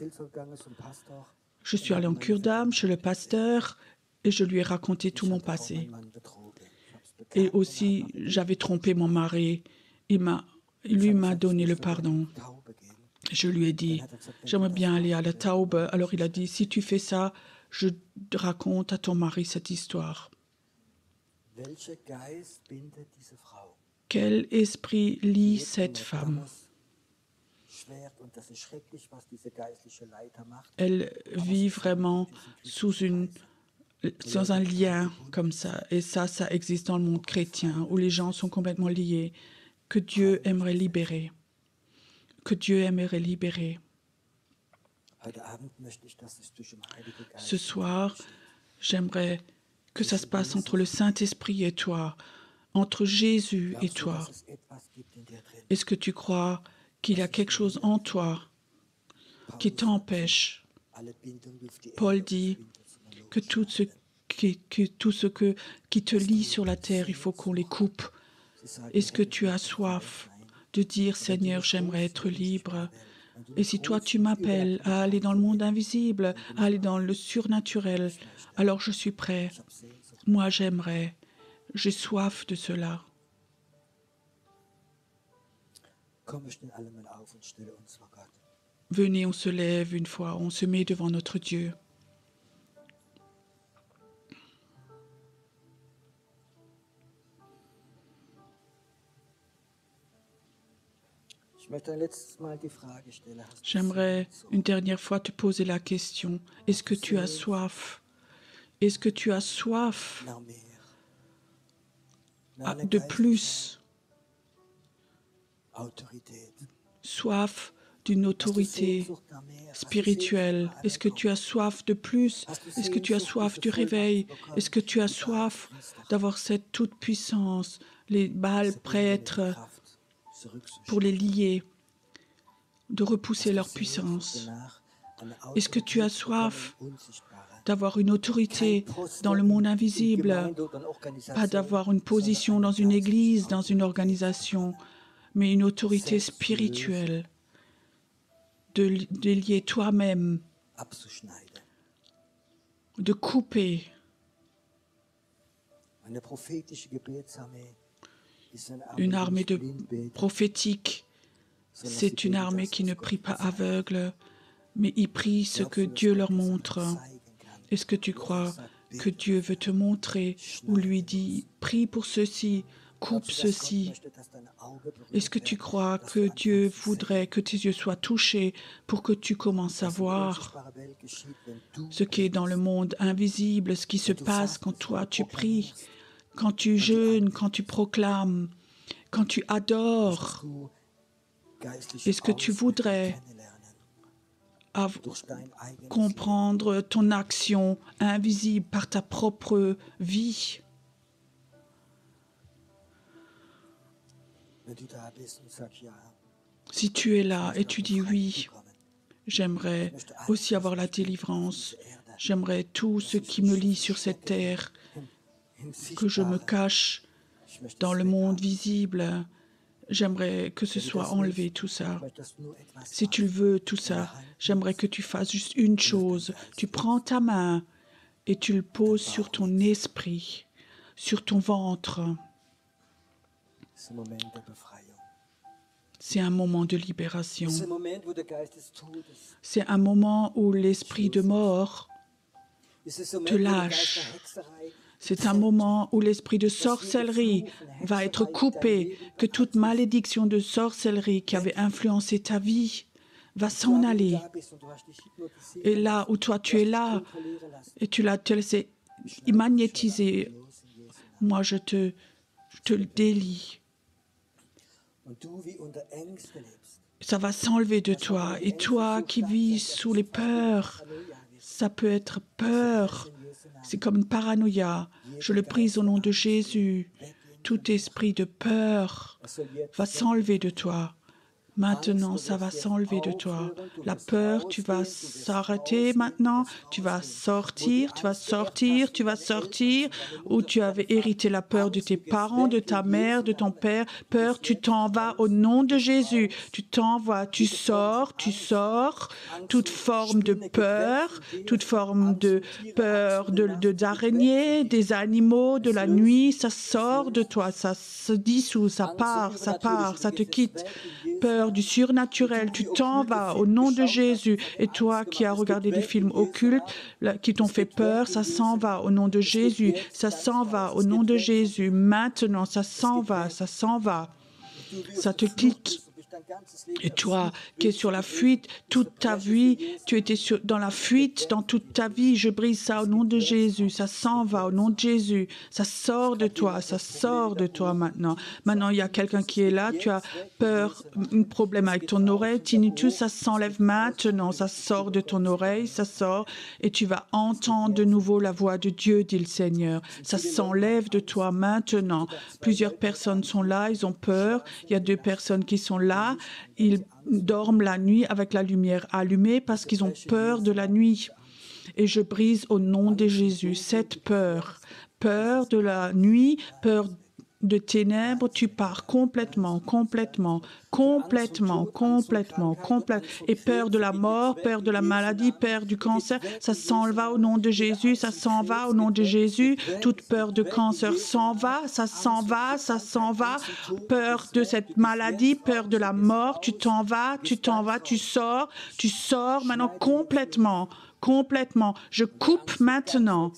Je suis allée en cure d'âme chez le pasteur et je lui ai raconté tout mon passé. Et aussi, j'avais trompé mon mari. Lui m'a donné le pardon. Je lui ai dit, j'aimerais bien aller à la Taube. Alors il a dit, si tu fais ça, je raconte à ton mari cette histoire. Quel esprit lie cette femme? Elle vit vraiment dans un lien comme ça. Et ça existe dans le monde chrétien, où les gens sont complètement liés, que Dieu aimerait libérer. Que Dieu aimerait libérer. Ce soir, j'aimerais que ça se passe entre le Saint-Esprit et toi, entre Jésus et toi. Est-ce que tu crois qu'il y a quelque chose en toi qui t'empêche? Paul dit que tout ce qui te lie sur la terre, il faut qu'on les coupe. Est-ce que tu as soif de dire, Seigneur, j'aimerais être libre? Et si toi, tu m'appelles à aller dans le monde invisible, à aller dans le surnaturel, alors je suis prêt. Moi, j'aimerais. J'ai soif de cela. Venez, on se lève une fois, on se met devant notre Dieu. J'aimerais une dernière fois te poser la question. Est-ce que tu as soif? Est-ce que tu as soif de plus? Soif d'une autorité spirituelle. Est-ce que tu as soif de plus? Est-ce que tu as soif du réveil? Est-ce que tu as soif d'avoir cette toute-puissance? Les Baals prêtres, pour les lier, de repousser leur puissance. Est-ce que tu as soif d'avoir une autorité dans le monde invisible, pas d'avoir une position dans une église, dans une organisation, mais une autorité spirituelle, de lier toi-même, de couper. Une armée de prophétique, c'est une armée qui ne prie pas aveugle, mais ils prient ce que Dieu leur montre. Est-ce que tu crois que Dieu veut te montrer ou lui dit « Prie pour ceci, coupe ceci ». Est-ce que tu crois que Dieu voudrait que tes yeux soient touchés pour que tu commences à voir ce qui est dans le monde invisible, ce qui se passe quand toi tu pries, quand tu jeûnes, quand tu proclames, quand tu adores? Est-ce que tu voudrais comprendre ton action invisible par ta propre vie? Si tu es là et tu dis oui, j'aimerais aussi avoir la délivrance, j'aimerais tout ce qui me lie sur cette terre, que je me cache dans le monde visible, j'aimerais que ce soit enlevé tout ça. Si tu veux tout ça, j'aimerais que tu fasses juste une chose. Tu prends ta main et tu le poses sur ton esprit, sur ton ventre. C'est un moment de libération. C'est un moment où l'esprit de mort te lâche. C'est un moment où l'esprit de sorcellerie va être coupé, que toute malédiction de sorcellerie qui avait influencé ta vie va s'en aller. Et là où toi tu es là, et tu l'as laissé magnétiser, moi je te délie. Ça va s'enlever de toi. Et toi qui vis sous les peurs, ça peut être peur. C'est comme une paranoïa. Je le prie au nom de Jésus. Tout esprit de peur va s'enlever de toi. Maintenant, ça va s'enlever de toi. La peur, tu vas s'arrêter maintenant. Tu vas sortir, tu vas sortir, tu vas sortir. Où tu avais hérité la peur de tes parents, de ta mère, de ton père. Peur, tu t'en vas au nom de Jésus. Tu t'en vas, tu sors. Toute forme de peur, toute forme de peur d'araignée, des animaux, de la nuit, ça sort de toi. Ça se dissout, ça part, ça te quitte. Peur du surnaturel, tu t'en vas au nom de Jésus. Et toi qui as regardé des films occultes qui t'ont fait peur, ça s'en va au nom de Jésus. Ça s'en va au nom de Jésus. Maintenant, ça s'en va. Ça te quitte. Et toi qui es sur la fuite toute ta vie, tu étais dans la fuite dans toute ta vie, je brise ça au nom de Jésus, ça s'en va au nom de Jésus, ça sort de toi maintenant. Maintenant, il y a quelqu'un qui est là, tu as peur, un problème avec ton oreille, tinnitus, ça s'enlève maintenant, ça sort de ton oreille, ça sort, et tu vas entendre de nouveau la voix de Dieu, dit le Seigneur. Ça s'enlève de toi maintenant. Plusieurs personnes sont là, ils ont peur, il y a 2 personnes qui sont là. Ils dorment la nuit avec la lumière allumée parce qu'ils ont peur de la nuit. Et je brise au nom de Jésus cette peur de la nuit, peur de ténèbres, tu pars complètement. Et peur de la mort, peur de la maladie, peur du cancer, ça s'en va au nom de Jésus, ça s'en va au nom de Jésus. Toute peur de cancer s'en va, ça s'en va. Peur de cette maladie, peur de la mort, tu t'en vas, tu sors maintenant complètement. Je coupe maintenant.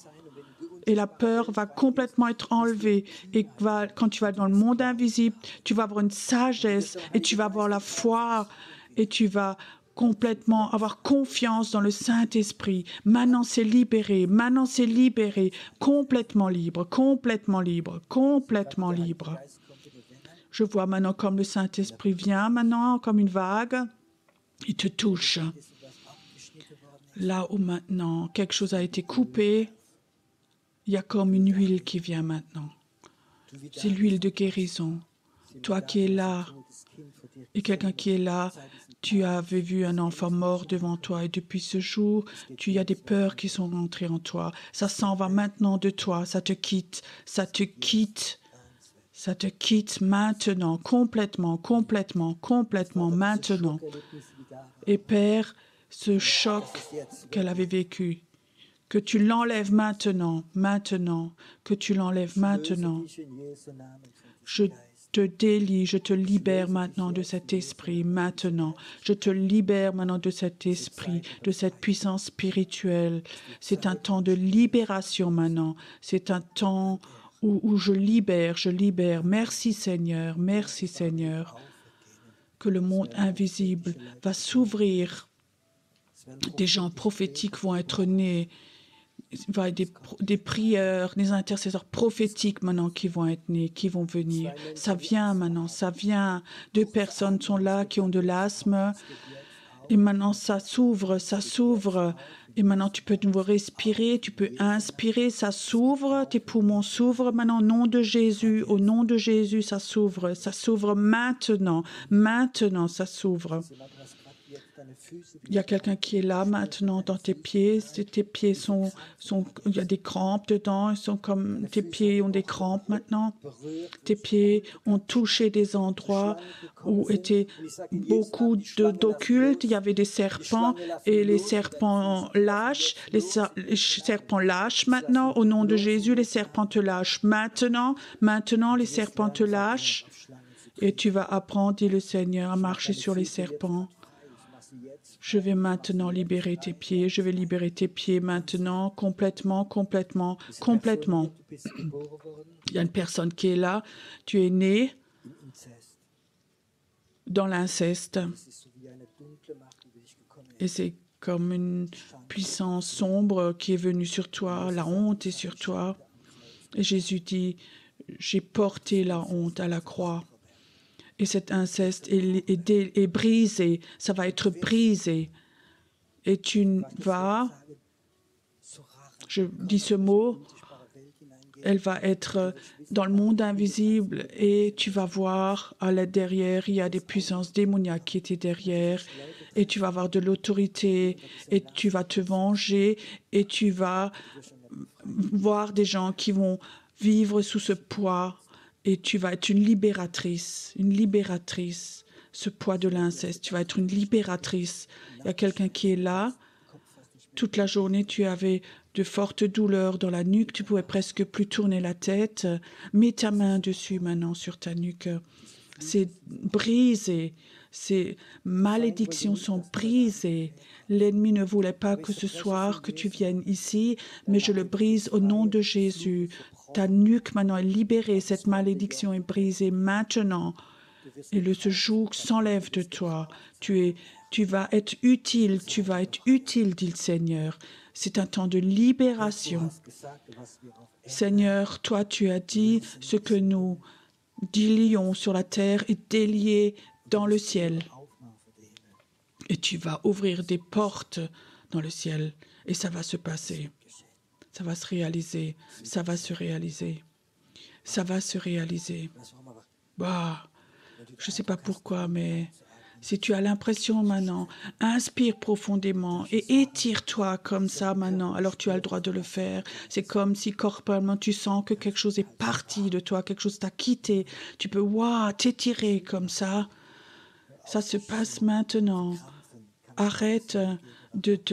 Et la peur va complètement être enlevée. Et quand tu vas dans le monde invisible, tu vas avoir une sagesse et tu vas avoir la foi et tu vas complètement avoir confiance dans le Saint-Esprit. Maintenant, c'est libéré. Maintenant, c'est libéré. Complètement libre, complètement libre, complètement libre. Je vois maintenant comme le Saint-Esprit vient maintenant, comme une vague. Il te touche. Là où maintenant, quelque chose a été coupé, il y a comme une huile qui vient maintenant. C'est l'huile de guérison. Toi qui es là, et quelqu'un qui est là, tu avais vu un enfant mort devant toi et depuis ce jour, tu as des peurs qui sont rentrées en toi. Ça s'en va maintenant de toi, ça te quitte, ça te quitte. Ça te quitte maintenant, complètement, complètement, complètement, maintenant. Et Père, ce choc qu'elle avait vécu, que tu l'enlèves maintenant, maintenant, que tu l'enlèves maintenant. Je te délie, je te libère maintenant de cet esprit, maintenant. Je te libère maintenant de cet esprit, de cette puissance spirituelle. C'est un temps de libération maintenant. C'est un temps où je libère, je libère. Merci Seigneur, merci Seigneur. Que le monde invisible va s'ouvrir. Des gens prophétiques vont être nés. Il va y avoir des prieurs, des intercesseurs prophétiques maintenant qui vont être nés, qui vont venir. Ça vient maintenant, ça vient. 2 personnes sont là qui ont de l'asthme. Et maintenant, ça s'ouvre, ça s'ouvre. Et maintenant, tu peux de nouveau respirer, tu peux inspirer, ça s'ouvre, tes poumons s'ouvrent. Maintenant, au nom de Jésus, ça s'ouvre maintenant. Maintenant, ça s'ouvre. Il y a quelqu'un qui est là maintenant dans tes pieds. Tes pieds il y a des crampes dedans. Ils sont comme tes pieds ont des crampes maintenant. Tes pieds ont touché des endroits où étaient beaucoup d'occultes. Il y avait des serpents et les serpents lâchent. Les serpents lâchent maintenant. Au nom de Jésus, les serpents te lâchent maintenant. Maintenant, les serpents te lâchent. Et tu vas apprendre, dit le Seigneur, à marcher sur les serpents. Je vais maintenant libérer tes pieds. Je vais libérer tes pieds maintenant, complètement, complètement, complètement. Il y a une personne qui est là. Tu es né dans l'inceste. Et c'est comme une puissance sombre qui est venue sur toi. La honte est sur toi. Et Jésus dit, j'ai porté la honte à la croix. Et cet inceste est brisé, ça va être brisé. Et tu vas, je dis ce mot, elle va être dans le monde invisible et tu vas voir à la derrière, il y a des puissances démoniaques qui étaient derrière et tu vas avoir de l'autorité et tu vas te venger et tu vas voir des gens qui vont vivre sous ce poids. Et tu vas être une libératrice, ce poids de l'inceste. Tu vas être une libératrice. Il y a quelqu'un qui est là. Toute la journée, tu avais de fortes douleurs dans la nuque. Tu pouvais presque plus tourner la tête. Mets ta main dessus maintenant, sur ta nuque. C'est brisé. Ces malédictions sont brisées. L'ennemi ne voulait pas que ce soir, que tu viennes ici, mais je le brise au nom de Jésus. Ta nuque maintenant est libérée, cette malédiction est brisée maintenant. Et ce joug s'enlève de toi. Tu vas être utile, dit le Seigneur. C'est un temps de libération. Seigneur, toi tu as dit ce que nous délions sur la terre est délié dans le ciel. Et tu vas ouvrir des portes dans le ciel et ça va se passer. Ça va se réaliser, ça va se réaliser, ça va se réaliser. Bah, je ne sais pas pourquoi, mais si tu as l'impression maintenant, inspire profondément et étire-toi comme ça maintenant, alors tu as le droit de le faire. C'est comme si corporellement tu sens que quelque chose est parti de toi, quelque chose t'a quitté. Tu peux t'étirer comme ça. Ça se passe maintenant. Arrête d'être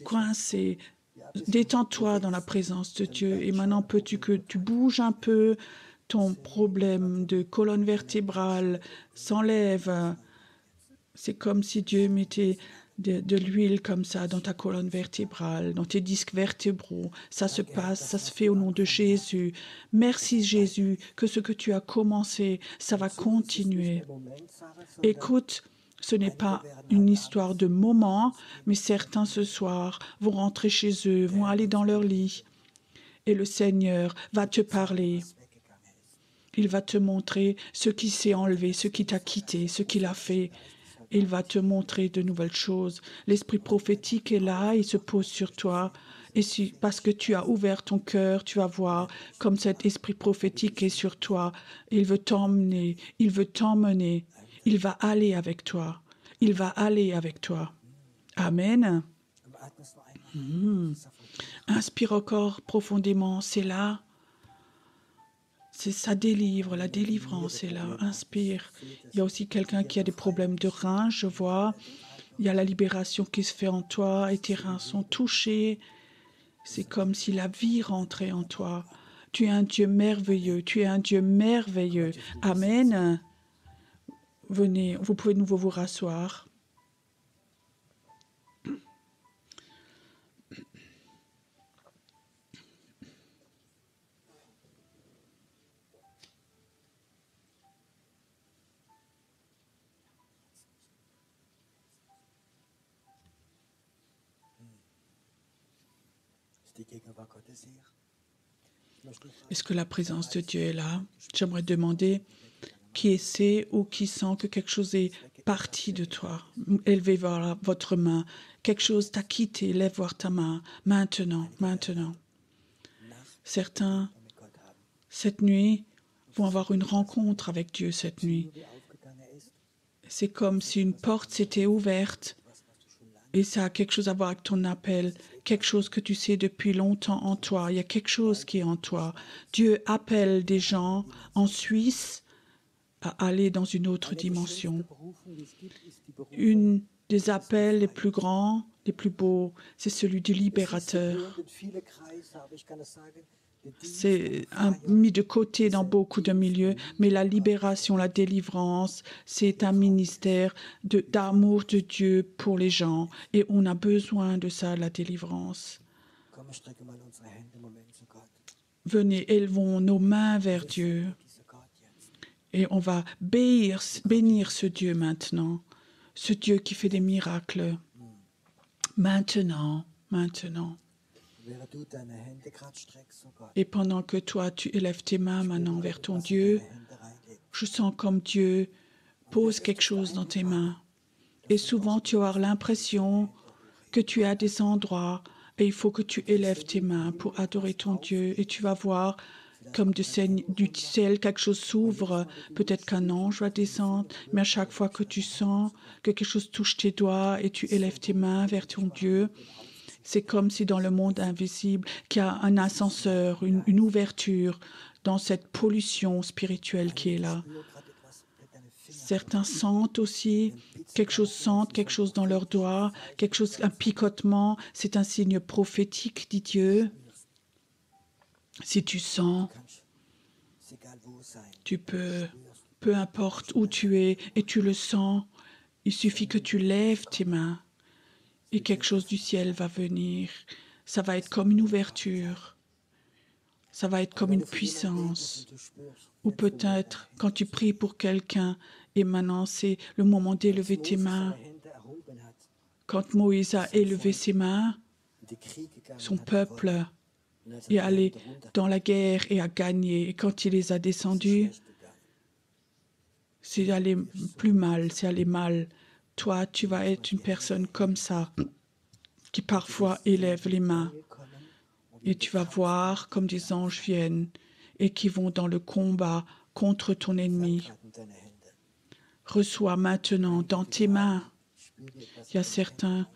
coincé. Détends-toi dans la présence de Dieu. Et maintenant, peux-tu que tu bouges un peu, ton problème de colonne vertébrale s'enlève. C'est comme si Dieu mettait de l'huile comme ça dans ta colonne vertébrale, dans tes disques vertébraux. Ça se passe, ça se fait au nom de Jésus. Merci Jésus, que ce que tu as commencé, ça va continuer. Écoute, ce n'est pas une histoire de moment, mais certains ce soir vont rentrer chez eux, vont aller dans leur lit. Et le Seigneur va te parler. Il va te montrer ce qui s'est enlevé, ce qui t'a quitté, ce qu'il a fait. Il va te montrer de nouvelles choses. L'esprit prophétique est là, il se pose sur toi. Et parce que tu as ouvert ton cœur, tu vas voir comme cet esprit prophétique est sur toi. Il veut t'emmener, il veut t'emmener. Il va aller avec toi. Il va aller avec toi. Amen. Inspire encore profondément, c'est là. Ça délivre, la délivrance est là. Inspire. Il y a aussi quelqu'un qui a des problèmes de reins, je vois. Il y a la libération qui se fait en toi et tes reins sont touchés. C'est comme si la vie rentrait en toi. Tu es un Dieu merveilleux. Tu es un Dieu merveilleux. Amen. Venez, vous pouvez de nouveau vous rasseoir. Est-ce que la présence de Dieu est là? J'aimerais demander qui essaie ou qui sent que quelque chose est parti de toi. Élevez votre main. Quelque chose t'a quitté. Lève voir ta main. Maintenant, maintenant. Certains, cette nuit, vont avoir une rencontre avec Dieu cette nuit. C'est comme si une porte s'était ouverte et ça a quelque chose à voir avec ton appel, quelque chose que tu sais depuis longtemps en toi. Il y a quelque chose qui est en toi. Dieu appelle des gens en Suisse à aller dans une autre dimension. Une des appels les plus grands, les plus beaux, c'est celui du libérateur. C'est mis de côté dans beaucoup de milieux, mais la libération, la délivrance, c'est un ministère d'amour de Dieu pour les gens. Et on a besoin de ça, la délivrance. Venez, élevons nos mains vers Dieu. Et on va bénir ce Dieu maintenant, ce Dieu qui fait des miracles. Maintenant, maintenant. Et pendant que toi, tu élèves tes mains maintenant vers ton Dieu, je sens comme Dieu pose quelque chose dans tes mains. Et souvent, tu vas avoir l'impression que tu es à des endroits et il faut que tu élèves tes mains pour adorer ton Dieu. Et tu vas voir comme du ciel, quelque chose s'ouvre. Peut-être qu'un ange va descendre, mais à chaque fois que tu sens que quelque chose touche tes doigts et tu élèves tes mains vers ton Dieu, c'est comme si dans le monde invisible, qu'il y a un ascenseur, une ouverture dans cette pollution spirituelle qui est là. Certains sentent aussi quelque chose dans leurs doigts, un picotement. C'est un signe prophétique, dit Dieu. Si tu sens, tu peux, peu importe où tu es et tu le sens, il suffit que tu lèves tes mains. Et quelque chose du ciel va venir. Ça va être comme une ouverture. Ça va être comme une puissance. Ou peut-être quand tu pries pour quelqu'un, et maintenant c'est le moment d'élever tes mains. Quand Moïse a élevé ses mains, son peuple est allé dans la guerre et a gagné. Et quand il les a descendus, c'est allé plus mal, c'est allé mal. Toi, tu vas être une personne comme ça, qui parfois élève les mains. Et tu vas voir comme des anges viennent et qui vont dans le combat contre ton ennemi. Reçois maintenant dans tes mains. Il y a certains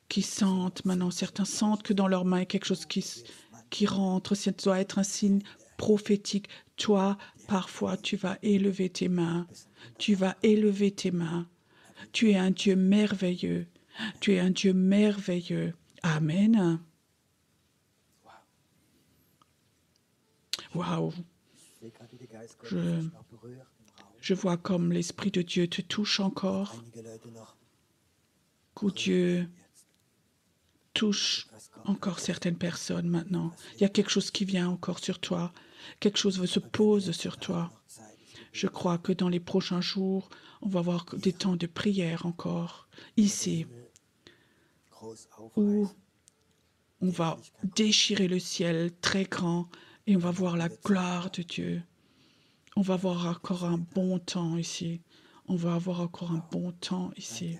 qui sentent maintenant, certains sentent que dans leurs mains il y a quelque chose qui rentre. Ça doit être un signe prophétique. Toi, parfois, tu vas élever tes mains. Tu vas élever tes mains. Tu es un Dieu merveilleux. Tu es un Dieu merveilleux. Amen. Waouh. Je vois comme l'Esprit de Dieu te touche encore. que Dieu touche encore certaines personnes maintenant. Il y a quelque chose qui vient encore sur toi. Quelque chose se pose sur toi. Je crois que dans les prochains jours, on va avoir des temps de prière encore, ici, où on va déchirer le ciel très grand et on va voir la gloire de Dieu. On va avoir encore un bon temps ici. On va avoir encore un bon temps ici.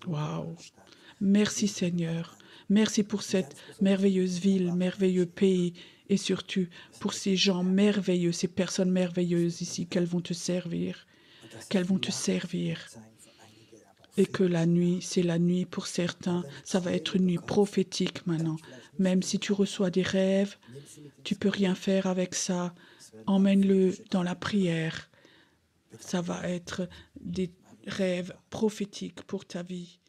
Waouh! Merci Seigneur. Merci pour cette merveilleuse ville, merveilleux pays et surtout pour ces gens merveilleux, ces personnes merveilleuses ici, qu'elles vont te servir, qu'elles vont te servir. Et que la nuit, c'est la nuit pour certains, ça va être une nuit prophétique maintenant. Même si tu reçois des rêves, tu peux rien faire avec ça. Emmène-le dans la prière. Ça va être des rêves prophétiques pour ta vie.